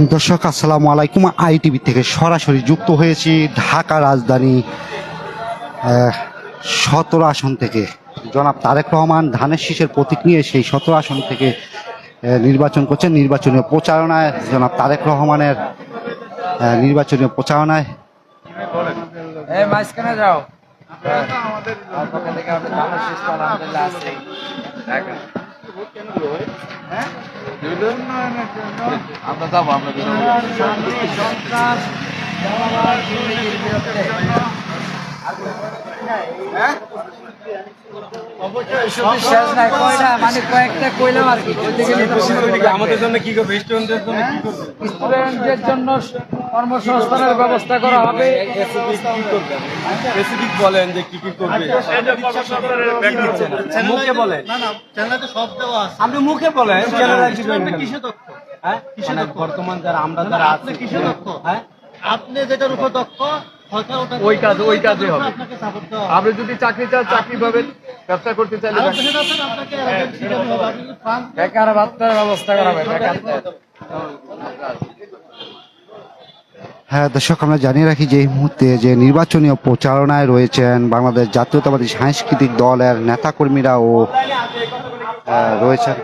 দর্শক আসসালামু আলাইকুম। আইটিভি থেকে সরাসরি যুক্ত হয়েছি ঢাকা রাজধানী 17 আসন থেকে। জনাব তারেক রহমান ধানের শীষের প্রতীক নিয়ে সেই 17 আসন থেকে নির্বাচন করছেন। নির্বাচনীয় প্রচারণায় জনাব তারেক রহমানের নির্বাচনীয় প্রচারণায় যাও আমরা যাবো মানে কয়েকটা কইলাম আর কি আমাদের জন্য কি করবে, স্টুডেন্টদের জন্য কি করবে? স্টুডেন্টদের জন্য কর্মসংস্থানের ব্যবস্থা করা হবে। স্পেসিফিক বলেন যে কি কি করবে, মুখে বলেন। আপনি মুখে বলেন কিসে দক্ষ? হ্যাঁ, কিসে দক্ষ? বর্তমান যারা আমরা যারা আছে কিসে দক্ষ? হ্যাঁ, আপনি যেটার উপর দক্ষ ওই কাজে হবে। আপনি যদি চাকরি চান চাকরি পাবেন, ব্যবসা করতে চাইলে বেকার ভাতার ব্যবস্থা করা হবে। হ্যাঁ দর্শক, আমরা জানিয়ে রাখি যে এই মুহূর্তে যে নির্বাচনীয় প্রচারণায় রয়েছেন বাংলাদেশ জাতীয়তাবাদী সাংস্কৃতিক দলের নেতাকর্মীরা ও রয়েছেন।